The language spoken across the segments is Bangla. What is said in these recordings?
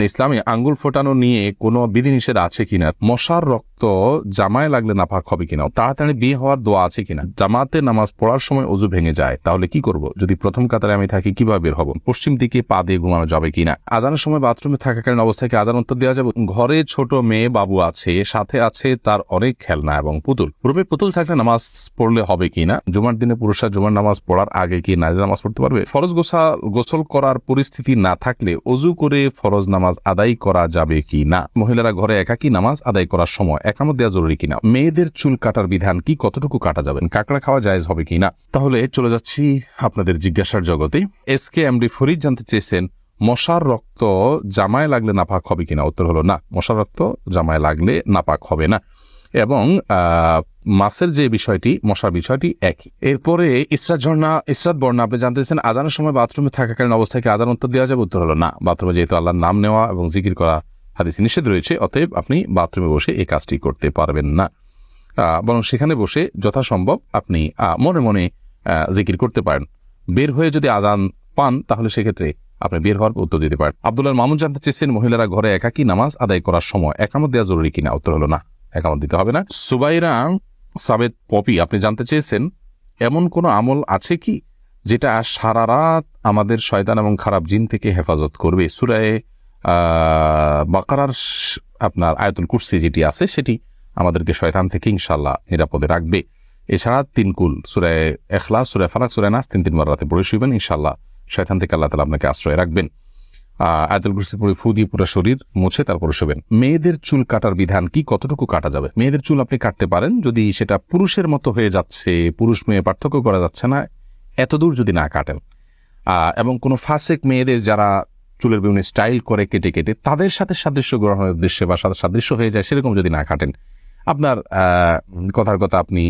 ইসলামে আঙ্গুল ফোটানো নিয়ে কোনো বিধিনিষেধ আছে কিনা, মশার রক্ত জামায় লাগলে নাপাক হবে কিনা, তাড়াতাড়ি বিয়ে হওয়ার দোয়া আছে কিনা, জামাতে নামাজ পড়ার সময় অজু ভেঙে যায় তাহলে কি করব, যদি প্রথম কাতারে আমি থাকি কিভাবে বের হব, পশ্চিম দিকে পা দিয়ে ঘুমানো যাবে কিনা, আজানের সময় বাথরুমে থাকাকালীন অবস্থায় কি আজান উত্তর দেওয়া যাবে, ঘরে ছোট মেয়ে বাবু আছে, সাথে আছে তার অনেক খেলনা এবং পুতুল, রুমে পুতুল থাকলে নামাজ পড়লে হবে কিনা, জুমার দিনে পুরুষরা জুমার নামাজ পড়ার আগে কি নারীরা নামাজ পড়তে পারবে, ফরজ গোসল করার পরিস্থিতি না থাকলে অজু করে ফরজ নামাজ আদায় করা যাবে কি না, মহিলারা ঘরে একাকী নামাজ আদায় করার সময় একামত দেওয়া জরুরি কিনা, মেয়েদের চুল কাটার বিধান কি, কতটুকু কাটা যাবেন, কাঁকড়া খাওয়া জায়েজ হবে কিনা। তাহলে চলে যাচ্ছি আপনাদের জিজ্ঞাসার জগতে। SK MD ফরিদ জানতে চেয়েছেন মশার রক্ত জামায় লাগলে নাপাক হবে কিনা, উত্তর হলো না, মশার রক্ত জামায় লাগলে নাপাক হবে না, এবং মাছের যে বিষয়টি, মশার বিষয়টি একই। এরপরে ইসরাত বর্ণা আপনি জানতেছেন আজানের সময় বাথরুমে থাকাকালীন অবস্থায় কি আজান উত্তর দেওয়া যাবে, উত্তর হলো না, বাথরুমে যেহেতু আল্লাহর নাম নেওয়া এবং জিকির করা হাদিসে নিষেধ রয়েছে, অতএব আপনি বাথরুমে বসে এই কাজটি করতে পারবেন না, বরং সেখানে বসে যথাসম্ভব আপনি মনে মনে জিকির করতে পারেন। বের হয়ে যদি আজান পান তাহলে সেক্ষেত্রে আপনি বের হওয়ার উত্তর দিতে পারেন। আব্দুল্লাহ মামুন জানতে চেয়েছেন মহিলারা ঘরে একাকী নামাজ আদায় করার সময় একামত দেওয়া জরুরি কিনা, উত্তর হলো না, একামত দিতে হবে না। সুবাইরা সাবেদ পপি আপনি জানতে চেয়েছেন এমন কোনো আমল আছে কি যেটা সারা রাত আমাদের শয়তান এবং খারাপ জিন থেকে হেফাজত করবে, সূরা বাকারার আপনার আয়াতুল কুরসি যেটি আছে সেটি আমাদেরকে শয়তান থেকে ইনশাআল্লাহ নিরাপদে রাখবে। এছাড়া 3 কুল সূরা ইখলাস, সূরা ফালাক, সূরা নাস 3 বার রাতে পড়ে শুবেন, ইনশাআল্লাহ শয়তান থেকে আল্লাহ তাআলা আপনাকে আশ্রয় রাখবেন। আয়াতুল কুরসি পড়ে ফু দিয়ে পুরো শরীর মুছে তারপরে শুবেন। মেয়েদের চুল কাটার বিধান কি, কতটুকু কাটা যাবে, মেয়েদের চুল আপনি কাটতে পারেন যদি সেটা পুরুষের মতো হয়ে যাচ্ছে, পুরুষ মেয়ে পার্থক্য করা যাচ্ছে না, এতদূর যদি না কাটেন, এবং কোনো ফাসেক মেয়েদের যারা চুলের বিভিন্ন স্টাইল করে কেটে কেটে তাদের সাথে সাদৃশ্য গ্রহণের উদ্দেশ্যে বা সাদৃশ্য হয়ে যায় সেরকম যদি না কাটেন, আপনার কথার কথা আপনি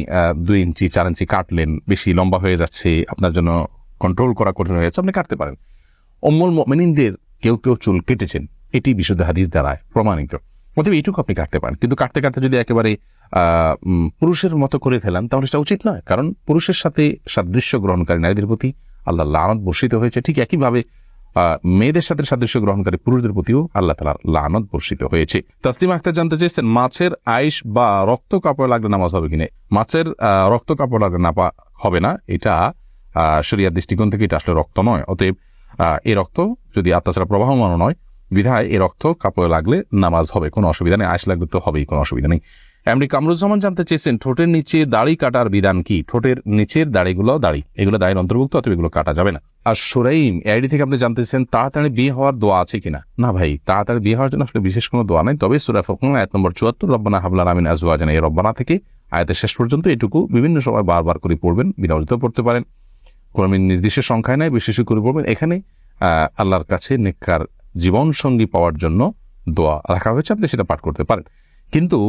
2 ইঞ্চি 4 ইঞ্চি কাটলেন, বেশি লম্বা হয়ে যাচ্ছে, আপনার জন্য কন্ট্রোল করা কঠিন হয়ে যাচ্ছে, আপনি কাটতে পারেন। উম্মুল মুমিনিনদের কেউ কেউ চুল কেটেছেন, এটি বিশুদ্ধ হাদিস দ্বারা প্রমাণিত, অতএব এইটুকু আপনি কাটতে পারেন। কিন্তু কাটতে কাটতে যদি একেবারে পুরুষের মতো করে ফেলেন তাহলে সেটা উচিত নয়, কারণ পুরুষের সাথে সাদৃশ্য গ্রহণকারী নারীদের প্রতি আল্লাহ লানত বর্ষিত হয়েছে, ঠিক একইভাবে মেয়েদের সাথে সাদৃশ্য গ্রহণকারী পুরুষদের প্রতিও আল্লাহ তাআলার লানত বর্ষিত হয়েছে। তাসলিমা আক্তার জানতে চেয়েছেন মাছের আইশ বা রক্ত কাপড় লাগলে নামাজ হবে কিনা, মাছের রক্ত কাপড় লাগলে নাপাক হবে না, এটা শরিয়ার দৃষ্টিকোণ থেকে এটা আসলে রক্ত নয়, অতএব এই রক্ত যদি আত্মাছাড়া প্রবাহমান নয় বিধায় এই রক্ত কাপড়ে লাগলে নামাজ হবে, কোনো অসুবিধা নেই, আইশ লাগলে তো হবেই, কোনো অসুবিধা নেই। এমনি কামরুজ্জামান জানতে চেয়েছেন ঠোঁটের নিচে দাড়ি কাটার বিধান কি, ঠোঁটের নিচের দাড়িগুলো এগুলো দাড়ির অন্তর্ভুক্ত, অথবা এগুলো কাটা যাবে না। আর সুরাইম আইডি থেকে আপনি জানতে চেয়েছেন তাড়াতাড়ি বিয়ে হওয়ার দোয়া আছে কিনা, না ভাই, তাড়াতাড়ি বিয়ে হওয়ার জন্য আসলে বিশেষ কোনো দোয়া নাই, তবে সূরা ফুরকান আয়াত নম্বর 74 রব্বানা হাব লানা মিন আজওয়াজিনা, এই রব্বানা থেকে আয়াতের শেষ পর্যন্ত এটুকু বিভিন্ন সময় বারবার করে পড়বেন, বিনা অজুতেও পড়তে পারেন, কোনো নির্দিষ্ট সংখ্যায় নাই, বিশেষ করে পড়বেন। এখানে আল্লাহর কাছে নেককার জীবন সঙ্গী পাওয়ার জন্য দোয়া রাখা হয়েছে, আপনি সেটা পাঠ করতে পারেন, কিন্তু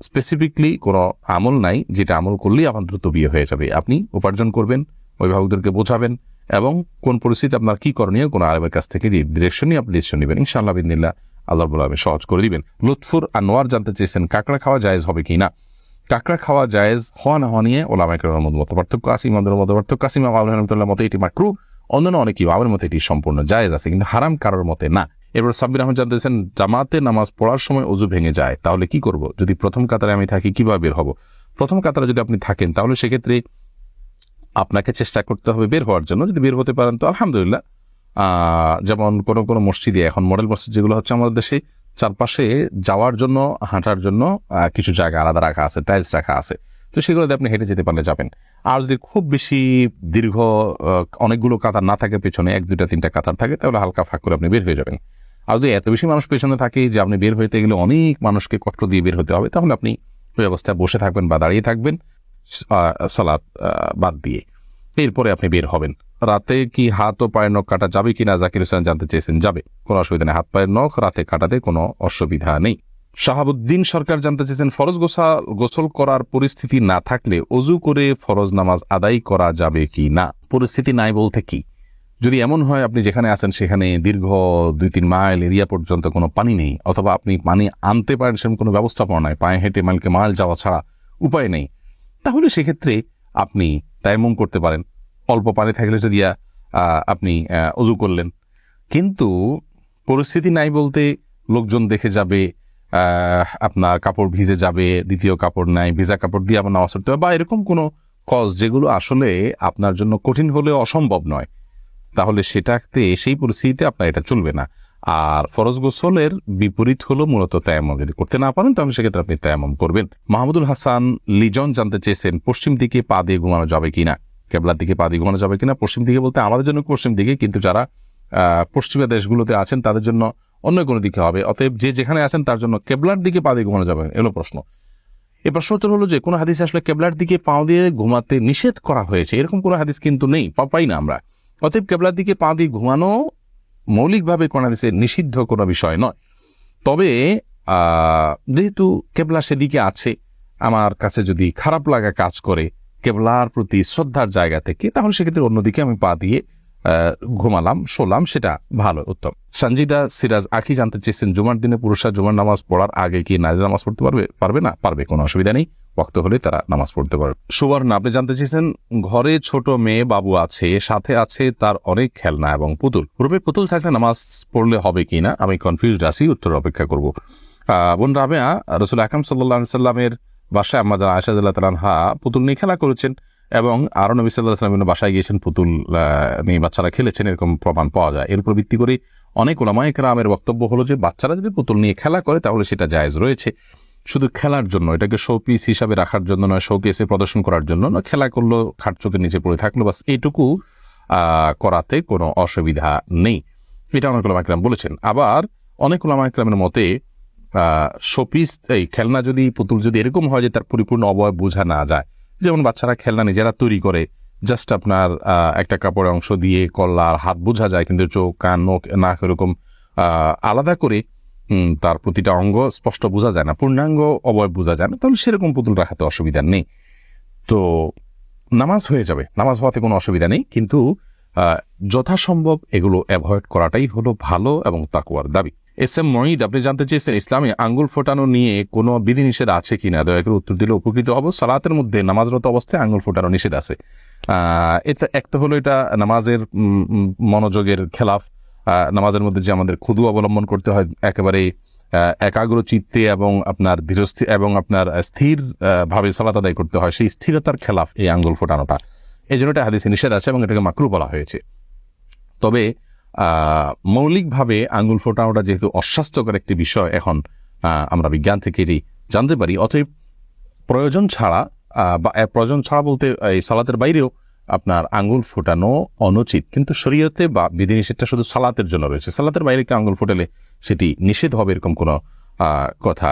স্পেসিফিকলি কোনো আমল নাই যেটা আমল করলেই আপনার দ্রুত বিয়ে হয়ে যাবে। আপনি উপার্জন করবেন, অভিভাবকদেরকে বোঝাবেন, এবং কোন পরিস্থিতি আপনার কি করণীয় কোনো আলেমের কাছ থেকে ডিরেকশন নিয়ে আপনি ডিসিশন নেবেন, ইনশাআল্লাহ বিদিনিল্লাহ আল্লাহ রাব্বুল আলামিন সহজ করে দিবেন। লুৎফুর আনোয়ার জানতে চেয়েছেন কাঁকড়া খাওয়া জায়েজ হবে কি না, কাঁকড়া খাওয়া জায়েজ হওয়া না হওয়া নিয়ে ওলামায়ে কেরামের মধ্যে পার্থক্য আছে, ইমামদের মধ্যে পার্থক্য আছে। ইমাম আবু হানিফা রাহমাতুল্লাহ মতে এটি মাকরুহ, অন্যান্য অনেক ইমামের মতে এটি সম্পূর্ণ জায়েজ আছে, কিন্তু হারাম কারোর মতে না। এবার সাব্বির আহমেদ জানতেছেন জামাতে নামাজ পড়ার সময় অজু ভেঙে যায় তাহলে কি করব, যদি প্রথম কাতারে আমি থাকি কিভাবে বের হব। প্রথম কাতারে যদি আপনি থাকেন তাহলে সেক্ষেত্রে আপনাকে চেষ্টা করতে হবে বের হওয়ার জন্য, যদি বের হতে পারেন তো আলহামদুলিল্লাহ। যেমন কোনো কোনো মসজিদে এখন মডেল মসজিদ যেগুলো হচ্ছে আমাদের দেশে, চারপাশে যাওয়ার জন্য হাঁটার জন্য কিছু জায়গা আলাদা রাখা আছে, টাইলস রাখা আছে, তো সেগুলোতে আপনি হেঁটে যেতে পারলে যাবেন। আর যদি খুব বেশি দীর্ঘ অনেকগুলো কাতার না থাকে, পেছনে 1, 2, 3টা কাতার থাকে, তাহলে হালকা ফাঁক করে আপনি বের হয়ে যাবেন। আর যদি এত বেশি মানুষ পেছনে থাকে যে আপনি বের হইতে গেলে অনেক মানুষকে কষ্ট দিয়ে বের হতে হবে, তাহলে আপনি ওই অবস্থায় বসে থাকবেন বা দাঁড়িয়ে থাকবেন সালাত বাদ দিয়ে, এরপরে আপনি বের হবেন। রাতে কি হাত ও পায়ের নখ কাটা যাবে কিনা জাকির হোসেন জানতে চেয়েছেন, যাবে, কোনো অসুবিধা নেই, হাত পায়ের নখ রাতে কাটাতে কোনো অসুবিধা নেই। শাহাবুদ্দিন সরকার জানতে চেয়েছেন ফরজ গোসল করার পরিস্থিতি না থাকলে অজু করে ফরজ নামাজ আদায় করা যাবে কি না। পরিস্থিতি নাই বলতে কি, যদি এমন হয় আপনি যেখানে আছেন সেখানে দীর্ঘ 2-3 মাইল এরিয়া পর্যন্ত কোনো পানি নেই, অথবা আপনি পানি আনতে পারেন সেরকম কোনো ব্যবস্থাপনা নাই, পায়ে হেঁটে মাইল যাওয়া ছাড়া উপায় নেই, তাহলে সেক্ষেত্রে আপনি তায়াম্মুম করতে পারেন, অল্প পানি থাকলে যদি আপনি অজু করলেন। কিন্তু পরিস্থিতি নাই বলতে লোকজন দেখে যাবে, আপনার কাপড় ভিজে যাবে, দ্বিতীয় কাপড় নাই, ভিজা কাপড় দিয়ে আবার নামাজ পড়তে হবে, বা এরকম কোনো কজ যেগুলো আসলে আপনার জন্য কঠিন হলেও অসম্ভব নয়, তাহলে সেটাতে সেই পরিস্থিতিতে আপনার এটা চলবে না। আর ফরজ গোসলের বিপরীত হলো মূলত তায়াম্মুম। যদি করতে না পারেন তাহলে সেক্ষেত্রে আপনি তায়াম্মুম করবেন। মাহমুদুল হাসান লিজন জানতে চেয়েছেন পশ্চিম দিকে পা দিয়ে ঘুমানো যাবে কিনা, কেবলার দিকে পা দিয়ে ঘুমানো যাবে কিনা। পশ্চিম দিকে বলতে আমাদের জন্য পশ্চিম দিকে, কিন্তু যারা পশ্চিমা দেশগুলোতে আছেন তাদের জন্য অন্য কোনো দিকে হবে। অতএব যে যেখানে আছেন তার জন্য কেবলার দিকে পা দিয়ে ঘুমানো যাবে এলো প্রশ্ন। এই প্রশ্ন উত্তর হলো যে কোনো হাদিস আসলে কেবলার দিকে পা দিয়ে ঘুমাতে নিষেধ করা হয়েছে এরকম কোনো হাদিস কিন্তু নেই, পাই না আমরা। অতএব কেবলার দিকে পা দিয়ে ঘুমানো মৌলিকভাবে কোন হাদিসে নিষিদ্ধ কোনো বিষয় নয়। তবে যেহেতু কেবলা সেদিকে আছে, আমার কাছে যদি খারাপ লাগা কাজ করে কেবলার প্রতি শ্রদ্ধার জায়গা থেকে, তাহলে সেক্ষেত্রে অন্যদিকে আমি পা দিয়ে ঘুমালাম, শোলাম, সেটা ভালো, উত্তম। সঞ্জিদা সিরাজ আখি জানতে চেয়েছেন জুমার দিনে পুরুষরা জুমার নামাজ পড়ার আগে কি নারীরা নামাজ পড়তে পারবে না? পারবে, কোনো অসুবিধা নেই, ওয়াক্ত হলে তারা নামাজ পড়তে পারবে। সুবর্ণ আপনি জানতে চেয়েছেন ঘরে ছোট মেয়ে বাবু আছে, সাথে আছে তার অনেক খেলনা এবং পুতুল, রূপে পুতুল থাকলে নামাজ পড়লে হবে কিনা, আমি কনফিউজড আছি, উত্তর অপেক্ষা করব। বোন রাবেয়া রাসূল আকরাম সাল্লাল্লাহু আলাইহি সাল্লামের বাসায় আম্মা জান আয়েশা রাদিয়াল্লাহু তাআলা আনহা পুতুল নিয়ে খেলা করেছেন এবং আরো নবী সাল্লাল্লাহু আলাইহি ওয়াসাল্লামের বাসায় গিয়েছেন, পুতুল নিয়ে বাচ্চারা খেলেছেন, এরকম প্রমাণ পাওয়া যায়। এর উপর ভিত্তি করে অনেক উলামায়ে কেরামের বক্তব্য হলো যে বাচ্চারা যদি পুতুল নিয়ে খেলা করে তাহলে সেটা জায়েজ রয়েছে, শুধু খেলার জন্য, এটাকে শোপিস হিসাবে রাখার জন্য নয়, শোকেসে প্রদর্শন করার জন্য নয়, খেলা করলো, খাট চোখের নিচে পড়ে থাকলো, বাস এইটুকু করাতে কোনো অসুবিধা নেই, এটা অনেক উলামায়ে কেরাম বলেছেন। আবার অনেক উলামায়ে কেরামের মতে শোপিস এই খেলনা যদি পুতুল যদি এরকম হয় যে তার পরিপূর্ণ অবয়ব বোঝা না যায়, যেমন বাচ্চারা খেলনা নিজেরা তৈরি করে, জাস্ট আপনার একটা কাপড়ের অংশ দিয়ে কল্লার হাত বোঝা যায়, কিন্তু চোখ কান নখ নাক এরকম আলাদা করে তার প্রতিটা অঙ্গ স্পষ্ট বোঝা যায় না, পূর্ণাঙ্গ অবয়ব বোঝা যায় না, তাহলে সেরকম পুতুল রাখাতে অসুবিধা নেই। তো নামাজ হয়ে যাবে, নামাজ হওয়াতে কোনো অসুবিধা নেই, কিন্তু যথাসম্ভব এগুলো অ্যাভয়েড করাটাই হলো ভালো এবং তাকওয়ার দাবি। এস এম মঈদ আপনি জানতে চেয়েছেন ইসলামে আঙ্গুল ফোটানো নিয়ে কোনো বিধিনিষেধ আছে কিনা, দয়া করে উত্তর দিলে উপকৃত হব। সালাতের মধ্যে নামাজরত অবস্থায় আঙ্গুল ফোটানো নিষেধ আছে, এটা একটা হলো এটা নামাজের মনোযোগের খেলাফ। নামাজের মধ্যে যে আমাদের খুদু অবলম্বন করতে হয়, একেবারে একাগ্র চিত্তে এবং আপনার ধীরস্থির এবং আপনার স্থির ভাবে সালাত আদায় করতে হয়, সেই স্থিরতার খেলাফ এই আঙ্গুল ফোটানোটা, এই জন্য এটা হাদিসে নিষেধ আছে এবং এটাকে মাকরুহ বলা হয়েছে। তবে মৌলিকভাবে আঙ্গুল ফোটানোটা যেহেতু অস্বাস্থ্যকর একটি বিষয় এখন আমরা বিজ্ঞান থেকে এটি জানতে পারি, অতএব প্রয়োজন ছাড়া বা প্রয়োজন ছাড়া বলতে এই সালাতের বাইরেও আপনার আঙ্গুল ফোটানো অনুচিত, কিন্তু শরীয়তে বা বিধিনিষেধটা শুধু সালাতের জন্য রয়েছে, সালাতের বাইরে কি আঙ্গুল ফোটালে সেটি নিষেধ হবে এরকম কোনো কথা